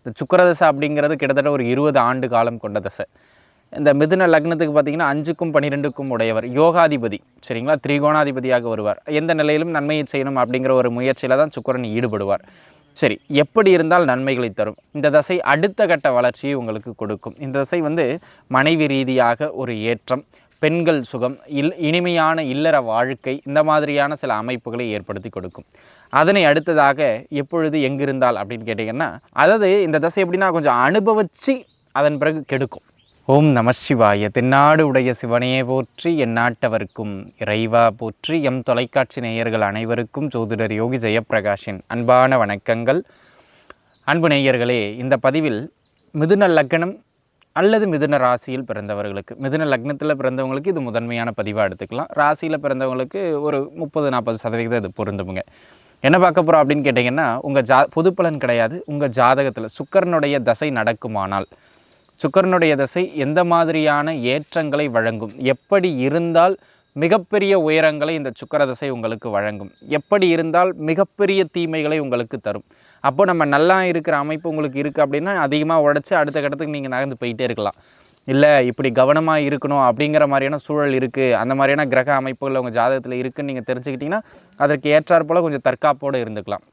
இந்த சுக்கிர தசை அப்படிங்கிறது கிட்டத்தட்ட ஒரு 20 ஆண்டு காலம் கொண்ட தசை. இந்த மிதுன லக்னத்துக்கு பார்த்திங்கன்னா 5க்கும் 12க்கும் உடையவர் யோகாதிபதி, சரிங்களா, திரிகோணாதிபதியாக வருவார். எந்த நிலையிலும் நன்மையை செய்யணும் அப்படிங்கிற ஒரு முயற்சியில் தான் சுக்கிரன் ஈடுபடுவார். சரி, எப்படி இருந்தால் நன்மைகளை தரும்? இந்த தசை அடுத்த கட்ட வளர்ச்சியை உங்களுக்கு கொடுக்கும். இந்த தசை மனைவி ரீதியாக ஒரு ஏற்றம், பெண்கள் சுகம், இனிமையான இல்லற வாழ்க்கை, இந்த மாதிரியான சில அமைப்புகளை ஏற்படுத்தி கொடுக்கும். அதனை அடுத்ததாக எப்பொழுது எங்கிருந்தால் அப்படின்னு கேட்டிங்கன்னா, அதாவது இந்த தசை எப்படின்னா கொஞ்சம் அனுபவித்து அதன் பிறகு கெடுக்கும். ஓம் நம சிவாய. தென்னாடு உடைய சிவனையே போற்றி, எந்நாட்டவர்க்கும் இறைவா போற்றி. எம் தொலைக்காட்சி நேயர்கள் அனைவருக்கும் ஜோதிடர் யோகி ஜெயப்பிரகாஷின் அன்பான வணக்கங்கள். அன்பு நேயர்களே, இந்த பதிவில் மிதுன லக்னம் அல்லது மிதுன ராசியில் பிறந்தவர்களுக்கு, மிதுன லக்னத்தில் பிறந்தவங்களுக்கு இது முதன்மையான பதிவாக எடுத்துக்கலாம். ராசியில் பிறந்தவங்களுக்கு ஒரு 30-40% இது பொருந்துமுங்க. என்ன பார்க்க போகிறோம் அப்படின்னு கேட்டிங்கன்னா, உங்கள் பொது பலன் கிடையாது. உங்கள் ஜாதகத்தில் சுக்கிரனுடைய தசை நடக்குமானால், சுக்கிரனுடைய தசை எந்த மாதிரியான ஏற்றங்களை வழங்கும், எப்படி இருந்தால் மிகப்பெரிய உயரங்களை இந்த சுக்கிர தசை உங்களுக்கு வழங்கும், எப்படி இருந்தால் மிகப்பெரிய தீமைகளை உங்களுக்கு தரும். அப்போ நம்ம நல்லா இருக்கிற அமைப்பு உங்களுக்கு இருக்குது அப்படின்னா அதிகமாக உழைச்சி அடுத்த கட்டத்துக்கு நீங்கள் நகர்ந்து போயிட்டே இருக்கலாம். இல்லை இப்படி கவனமாக இருக்கணும் அப்படிங்கிற மாதிரியான சூழல் இருக்குது, அந்த மாதிரியான கிரக அமைப்புகள் உங்கள் ஜாதகத்தில் இருக்குதுன்னு நீங்கள் தெரிஞ்சுக்கிட்டிங்கன்னா அதற்கு ஏற்றாற் போல் கொஞ்சம் தற்காப்போடு இருந்துக்கலாம்.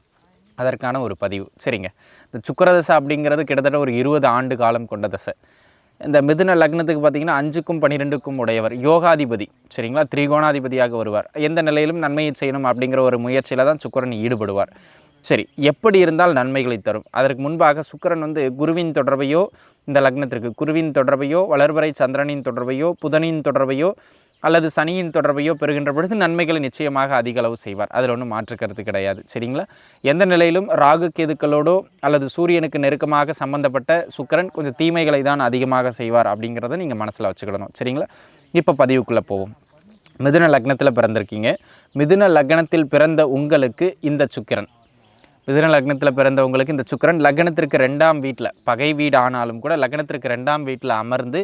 அதற்கான ஒரு பதிவு. சரிங்க, இந்த சுக்கிர தசை அப்படிங்கிறது கிட்டத்தட்ட ஒரு 20 ஆண்டு காலம் கொண்ட தசை. இந்த மிதுன லக்னத்துக்கு பார்த்திங்கன்னா 5க்கும் 12க்கும் உடையவர் யோகாதிபதி, சரிங்களா, திரிகோணாதிபதியாக வருவார். எந்த நிலையிலும் நன்மையை செய்யணும் அப்படிங்கிற ஒரு முயற்சியில் தான் சுக்கிரன் ஈடுபடுவார். சரி, எப்படி இருந்தால் நன்மைகளை தரும்? அதற்கு முன்பாக சுக்கிரன் குருவின் தொடர்பையோ, இந்த லக்னத்திற்கு குருவின் தொடர்பையோ, வளர்வரை சந்திரனின் தொடர்பையோ, புதனின் தொடர்பையோ அல்லது சனியின் தொடர்பையோ பெறுகின்ற பொழுது நன்மைகளை நிச்சயமாக அதிக அளவு செய்வார். அதில் ஒன்றும் மாற்று கருத்து கிடையாது. சரிங்களா, எந்த நிலையிலும் ராகு கேதுக்களோடோ அல்லது சூரியனுக்கு நெருக்கமாக சம்பந்தப்பட்ட சுக்கிரன் கொஞ்சம் தீமைகளை தான் அதிகமாக செய்வார் அப்படிங்கிறத நீங்கள் மனசில் வச்சுக்கிடணும். சரிங்களா, இப்போ பதிவுக்குள்ளே போவோம். மிதுன லக்னத்தில் பிறந்திருக்கீங்க. மிதுன லக்னத்தில் பிறந்த உங்களுக்கு இந்த சுக்கிரன், மிதுன லக்னத்தில் பிறந்தவங்களுக்கு இந்த சுக்கிரன் லக்னத்திற்கு 2ஆம் வீட்டில், பகை வீடு ஆனாலும் கூட லக்னத்திற்கு 2ஆம் வீட்டில் அமர்ந்து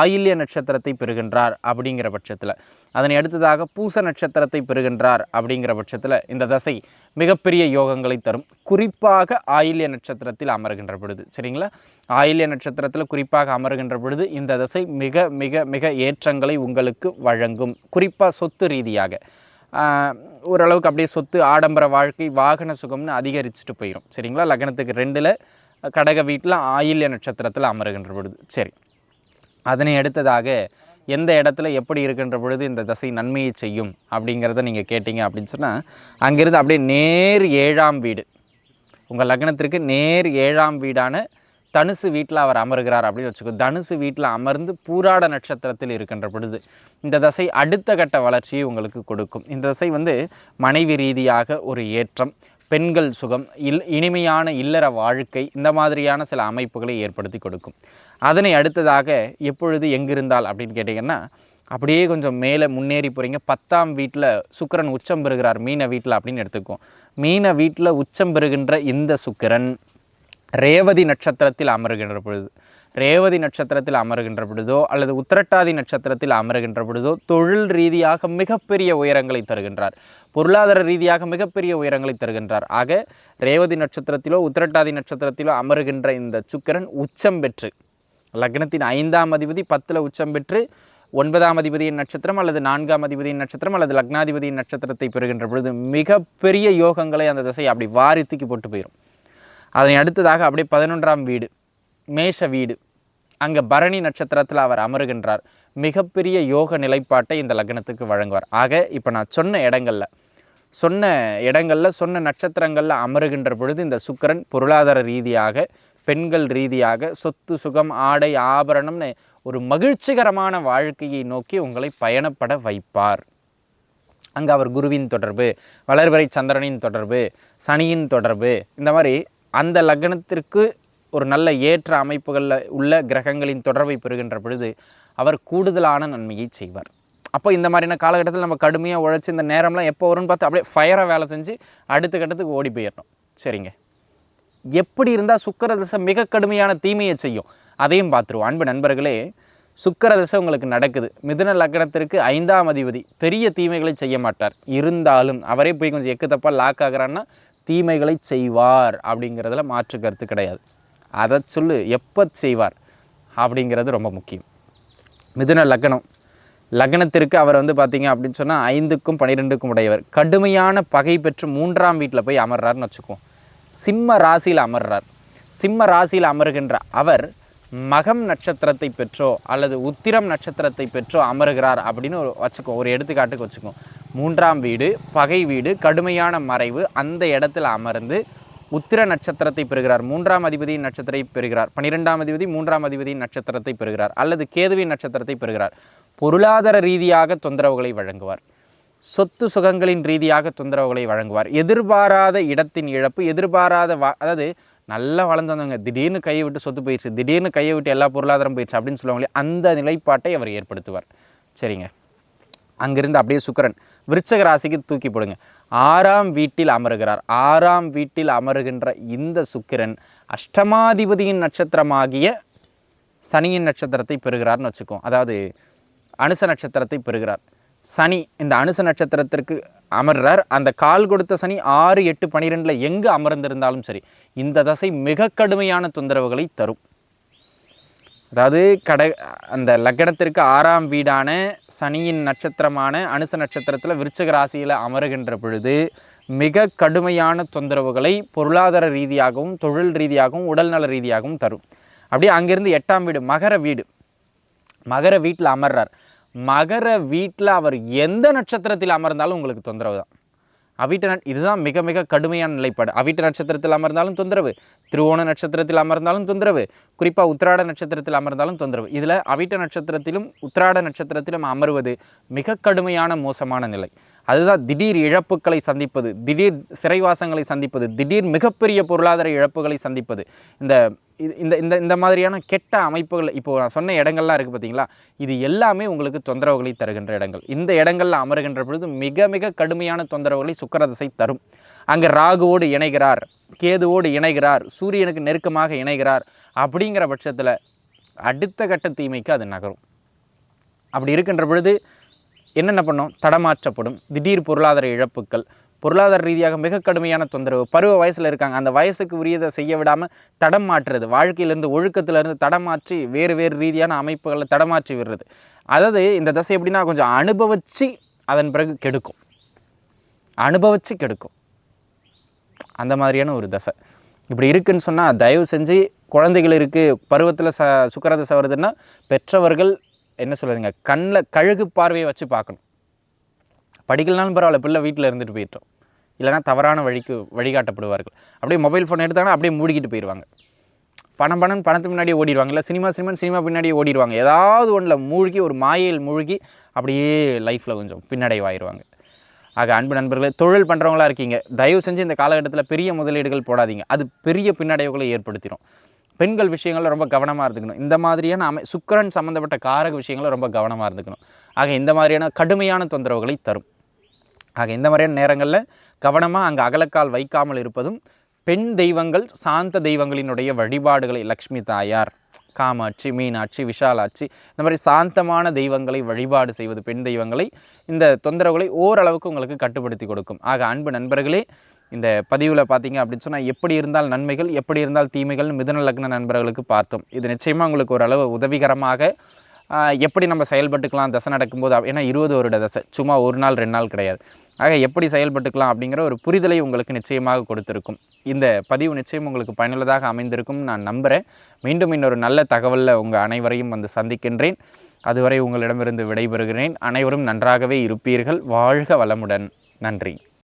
ஆயில்ய நட்சத்திரத்தை பெறுகின்றார் அப்படிங்கிற பட்சத்தில், அதனை அடுத்ததாக பூச நட்சத்திரத்தை பெறுகின்றார் அப்படிங்கிற பட்சத்தில் இந்த தசை மிகப்பெரிய யோகங்களை தரும். குறிப்பாக ஆயில்ய நட்சத்திரத்தில் அமர்கின்ற பொழுது, சரிங்களா, ஆயில்ய நட்சத்திரத்தில் குறிப்பாக அமர்கின்ற பொழுது இந்த தசை மிக மிக மிக ஏற்றங்களை உங்களுக்கு வழங்கும். குறிப்பாக சொத்து ரீதியாக ஓரளவுக்கு அப்படியே சொத்து, ஆடம்பர வாழ்க்கை, வாகன சுகம்னு அதிகரிச்சுட்டு போயிடும். சரிங்களா, லக்னத்துக்கு 2ல் கடக வீட்டில் ஆயில்ய நட்சத்திரத்தில் அமருகின்ற பொழுது. சரி, அதனை அடுத்ததாக எந்த இடத்துல எப்படி இருக்கின்ற பொழுது இந்த தசை நன்மையை செய்யும் அப்படிங்கிறத நீங்கள் கேட்டிங்க அப்படின்னு சொன்னால், அங்கேருந்து அப்படியே நேர் 7ஆம் வீடு, உங்கள் லக்னத்திற்கு நேர் 7ஆம் வீடான தனுசு வீட்டில் அவர் அமர்கிறார் அப்படின்னு வச்சுக்கோ. தனுசு வீட்டில் அமர்ந்து பூராட நட்சத்திரத்தில் இருக்கின்ற பொழுது இந்த தசை அடுத்த கட்ட வளர்ச்சியை உங்களுக்கு கொடுக்கும். இந்த தசை மனைவி ரீதியாக ஒரு ஏற்றம், பெண்கள் சுகம், இனிமையான இல்லற வாழ்க்கை, இந்த மாதிரியான சில அமைப்புகளை ஏற்படுத்தி கொடுக்கும். அதனை அடுத்ததாக எப்பொழுது எங்கிருந்தால் அப்படின்னு கேட்டிங்கன்னா, அப்படியே கொஞ்சம் மேலே முன்னேறி போகிறீங்க. 10ஆம் வீட்டில் சுக்கிரன் உச்சம் பெறுகிறார் மீன வீட்டில் அப்படின்னு எடுத்துக்குவோம். மீன வீட்டில் உச்சம் பெறுகின்ற இந்த சுக்கிரன் ரேவதி நட்சத்திரத்தில் அமருகின்ற பொழுது, ரேவதி நட்சத்திரத்தில் அமருகின்ற பொழுதோ அல்லது உத்திரட்டாதி நட்சத்திரத்தில் அமருகின்ற பொழுதோ தொழில் ரீதியாக மிகப்பெரிய உயரங்களை தருகின்றார், பொருளாதார ரீதியாக மிகப்பெரிய உயரங்களை தருகின்றார். ஆக ரேவதி நட்சத்திரத்திலோ உத்திரட்டாதி நட்சத்திரத்திலோ அமருகின்ற இந்த சுக்கிரன் உச்சம் பெற்று, லக்னத்தின் 5ஆம் அதிபதி 10ல் உச்சம் பெற்று 9ஆம் அதிபதியின் நட்சத்திரம் அல்லது 4ஆம் அதிபதியின் நட்சத்திரம் அல்லது லக்னாதிபதியின் நட்சத்திரத்தை பெறுகின்ற பொழுது மிகப்பெரிய யோகங்களை அந்த திசை அப்படி வாரி தூக்கி போட்டு போயிடும். அதனை அடுத்ததாக அப்படியே 11ஆம் வீடு மேஷ வீடு, அங்கே பரணி நட்சத்திரத்தில் அவர் அமருகின்றார். மிகப்பெரிய யோக நிலைப்பாட்டை இந்த லக்னத்துக்கு வழங்குவார். ஆக இப்போ நான் சொன்ன இடங்களில் சொன்ன நட்சத்திரங்களில் அமருகின்ற பொழுது இந்த சுக்கிரன் பொருளாதார ரீதியாக, பெண்கள் ரீதியாக, சொத்து சுகம், ஆடை ஆபரணம்னு ஒரு மகிழ்ச்சிகரமான வாழ்க்கையை நோக்கி உங்களை பயணப்பட வைப்பார். அங்கே அவர் குருவின் தொடர்பு, வளர்வரை சந்திரனின் தொடர்பு, சனியின் தொடர்பு, இந்த மாதிரி அந்த லக்னத்திற்கு ஒரு நல்ல ஏற்ற அமைப்புகளில் உள்ள கிரகங்களின் தொடர்பை பெறுகின்ற பொழுது அவர் கூடுதலான நன்மையை செய்வார். அப்போ இந்த மாதிரியான காலகட்டத்தில் நம்ம கடுமையாக உழைச்சி இந்த நேரம்லாம் எப்போ வரும்னு பார்த்து அப்படியே ஃபயராக வேலை செஞ்சு அடுத்த கட்டத்துக்கு ஓடி போயிடணும். சரிங்க, எப்படி இருந்தால் சுக்கிர தசை மிக கடுமையான தீமையை செய்யும் அதையும் பார்த்துருவோம். அன்பு நண்பர்களே, சுக்கிர தசை உங்களுக்கு நடக்குது. மிதுன லக்னத்திற்கு 5ஆம் அதிபதி பெரிய தீமைகளை செய்ய மாட்டார். இருந்தாலும் அவரே போய் கொஞ்சம் எக்கு தப்பாக லாக் ஆகிறான்னா தீமைகளை செய்வார் அப்படிங்கிறதுல மாற்று கருத்து கிடையாது. அதை சொல்லு, எப்போ செய்வார் அப்படிங்கிறது ரொம்ப முக்கியம். மிதுன லக்னம், லக்னத்திற்கு அவர் வந்து பார்த்திங்க அப்படின்னு சொன்னால் 5க்கும் 12க்கும் உடையவர். கடுமையான பகை பெற்று 3ஆம் வீட்டில் போய் அமர்றாருன்னு வச்சுக்குவோம். சிம்ம ராசியில் அமர்றார். சிம்ம ராசியில் அமர்கின்ற அவர் மகம் நட்சத்திரத்தை பெற்றோ அல்லது உத்திரம் நட்சத்திரத்தை பெற்றோ அமர்கிறார் அப்படின்னு ஒரு எடுத்துக்காட்டுக்கு வச்சுக்குவோம். 3ஆம் வீடு பகை வீடு, கடுமையான மறைவு, அந்த இடத்துல அமர்ந்து உத்திர நட்சத்திரத்தை பெறுகிறார். 3ஆம் அதிபதியின் நட்சத்திரத்தை பெறுகிறார். 12ஆம் அதிபதி 3ஆம் அதிபதியின் நட்சத்திரத்தை பெறுகிறார் அல்லது கேதுவின் நட்சத்திரத்தை பெறுகிறார். பொருளாதார ரீதியாக தொந்தரவுகளை வழங்குவார். சொத்து சுகங்களின் ரீதியாக தொந்தரவுகளை வழங்குவார். எதிர்பாராத இடத்தின் இழப்பு, எதிர்பாராத அதாவது நல்லா வளர்ந்து வந்தவங்க திடீர்னு கையை விட்டு சொத்து போயிடுச்சு, திடீர்னு கையை விட்டு எல்லா பொருளாதாரம் போயிடுச்சு அப்படின்னு சொல்லுவாங்களே, அந்த நிலைப்பாட்டை அவர் ஏற்படுத்துவார். சரிங்க. அங்கிருந்து அப்படியே சுக்கிரன் விருச்சக ராசிக்கு தூக்கி போடுங்க. 6ஆம் வீட்டில் அமருகிறார். 6ஆம் வீட்டில் அமருகின்ற இந்த சுக்கிரன் அஷ்டமாதிபதியின் நட்சத்திரமாகிய சனியின் நட்சத்திரத்தை பெறுகிறார்னு வச்சுக்கோம். அதாவது அனுச நட்சத்திரத்தை பெறுகிறார். சனி இந்த அனுச நட்சத்திரத்திற்கு அமர்றார். அந்த கால் கொடுத்த சனி 6, 8, 12 எங்கு அமர்ந்திருந்தாலும் சரி, இந்த தசை மிக கடுமையான தொந்தரவுகளை தரும். அதாவது அந்த லக்னத்திற்கு 6ஆம் வீடான சனியின் நட்சத்திரமான அனுச நட்சத்திரத்தில் விருச்சிக ராசியில் அமருகின்ற பொழுது மிக கடுமையான தொந்தரவுகளை பொருளாதார ரீதியாகவும் தொழில் ரீதியாகவும் உடல்நல ரீதியாகவும் தரும். அப்படியே அங்கிருந்து 8ஆம் வீடு மகர வீடு, மகர வீட்டில் அமர்றார். மகர வீட்டில் அவர் எந்த நட்சத்திரத்தில் அமர்ந்தாலும் உங்களுக்கு தொந்தரவு தான். அவிட்ட இதுதான் மிக மிக கடுமையான நிலைப்பாடு. அவிட்ட நட்சத்திரத்தில் அமர்ந்தாலும் தொந்தரவு, திருவோண நட்சத்திரத்தில் அமர்ந்தாலும் தொந்தரவு, குறிப்பாக உத்திராட நட்சத்திரத்தில் அமர்ந்தாலும் தொந்தரவு. இதில் அவிட்ட நட்சத்திரத்திலும் உத்திராட நட்சத்திரத்திலும் அமர்வது மிக கடுமையான மோசமான நிலை. அதுதான் திடீர் இழப்புகளை சந்திப்பது, திடீர் சிறைவாசங்களை சந்திப்பது, திடீர் மிகப்பெரிய பொருளாதார இழப்புகளை சந்திப்பது. இந்த இந்த இந்த இந்த மாதிரியான கெட்ட அமைப்புகள் இப்போது நான் சொன்ன இடங்கள்லாம் இருக்குது பார்த்தீங்களா, இது எல்லாமே உங்களுக்கு தொந்தரவுகளை தருகின்ற இடங்கள். இந்த இடங்களில் அமருகின்ற பொழுது மிக மிக கடுமையான தொந்தரவுகளை சுக்கிரதசை தரும். அங்கே ராகுவோடு இணைகிறார், கேதுவோடு இணைகிறார், சூரியனுக்கு நெருக்கமாக இணைகிறார். அப்படிங்கிற பட்சத்தில் அடுத்த கட்ட தீமைக்கு அது நகரும். அப்படி இருக்கின்ற பொழுது என்னென்ன பண்ணோம், தடமாற்றப்படும், திடீர் பொருளாதார இழப்புக்கள், பொருளாதார ரீதியாக மிக கடுமையான தொந்தரவு. பருவ வயசில் இருக்காங்க, அந்த வயசுக்கு உரியதை செய்ய விடாமல் தடம் மாற்றுறது, வாழ்க்கையிலேருந்து ஒழுக்கத்திலேருந்து தடமாற்றி வேறு வேறு ரீதியான அமைப்புகளை தடமாற்றி விடுறது. அதாவது இந்த தசை எப்படின்னா கொஞ்சம் அனுபவித்து அதன் பிறகு கெடுக்கும், அனுபவித்து கெடுக்கும், அந்த மாதிரியான ஒரு தசை. இப்படி இருக்குன்னு சொன்னால் தயவு செஞ்சு குழந்தைகள் இருக்குது பருவத்தில் சுக்கிரதசை வருதுன்னா பெற்றவர்கள் என்ன சொல்லுதுங்க, கண்ணில் கழுகு பார்வையை வச்சு பார்க்கணும். படிக்கலனாலும் பரவாயில்ல, பிள்ளை வீட்டில் இருந்துட்டு போயிட்டோம், இல்லைனா தவறான வழிகாட்டப்படுவார்கள். அப்படியே மொபைல் ஃபோன் எடுத்தாங்கன்னா அப்படியே மூடிக்கிட்டு போயிடுவாங்க. பணத்துக்கு முன்னாடியே ஓடிடுவாங்க, இல்லை சினிமா பின்னாடியே ஓடிடுவாங்க. ஏதாவது ஒன்றில் மூழ்கி ஒரு மாயையில் மூழ்கி அப்படியே லைஃப்பில் கொஞ்சம் பின்னடைவாயிடுவாங்க. ஆக அன்பு நண்பர்களே, தொழில் பண்ணுறவங்களா இருக்கீங்க, தயவு செஞ்சு இந்த காலகட்டத்தில் பெரிய முதலீடுகள் போடாதீங்க, அது பெரிய பின்னடைவுகளை ஏற்படுத்திடும். பெண்கள் விஷயங்களில் ரொம்ப கவனமாக இருந்துக்கணும். இந்த மாதிரியான சுக்கிரன் சம்மந்தப்பட்ட காரக விஷயங்களில் ரொம்ப கவனமாக இருந்துக்கணும். ஆக இந்த மாதிரியான கடுமையான தொந்தரவுகளை தரும். ஆக இந்த மாதிரியான நேரங்களில் கவனமாக அங்கே அகலக்கால் வைக்காமல் இருப்பதும், பெண் தெய்வங்கள் சாந்த தெய்வங்களினுடைய வழிபாடுகளை, லக்ஷ்மி தாயார், காமாட்சி, மீனாட்சி, விஷாலாட்சி, இந்த மாதிரி சாந்தமான தெய்வங்களை வழிபாடு செய்வது, பெண் தெய்வங்களை, இந்த தொந்தரவுகளை ஓரளவுக்கு உங்களுக்கு கட்டுப்படுத்தி கொடுக்கும். ஆக அன்பு நண்பர்களே, இந்த பதிவில் பார்த்தீங்க அப்படின்னு சொன்னால் எப்படி இருந்தால் நன்மைகள், எப்படி இருந்தால் தீமைகள் மிதுன லக்ன நண்பர்களுக்கு பார்த்தோம். இது நிச்சயமாக உங்களுக்கு ஓரளவு உதவிகரமாக எப்படி நம்ம செயல்பட்டுக்கலாம் தசை நடக்கும்போது. ஏன்னா 20 வருட தசை, சும்மா ஒரு நாள் 2 நாள் கிடையாது. ஆக எப்படி செயல்பட்டுக்கலாம் அப்படிங்கிற ஒரு புரிதலை உங்களுக்கு நிச்சயமாக கொடுத்துருக்கும். இந்த பதிவு நிச்சயம் உங்களுக்கு பயனுள்ளதாக அமைந்திருக்கும் நான் நம்புகிறேன். மீண்டும் இன்னொரு நல்ல தகவலில் உங்கள் அனைவரையும் வந்து சந்திக்கின்றேன். அதுவரை உங்களிடமிருந்து விடைபெறுகிறேன். அனைவரும் நன்றாகவே இருப்பீர்கள். வாழ்க வளமுடன். நன்றி.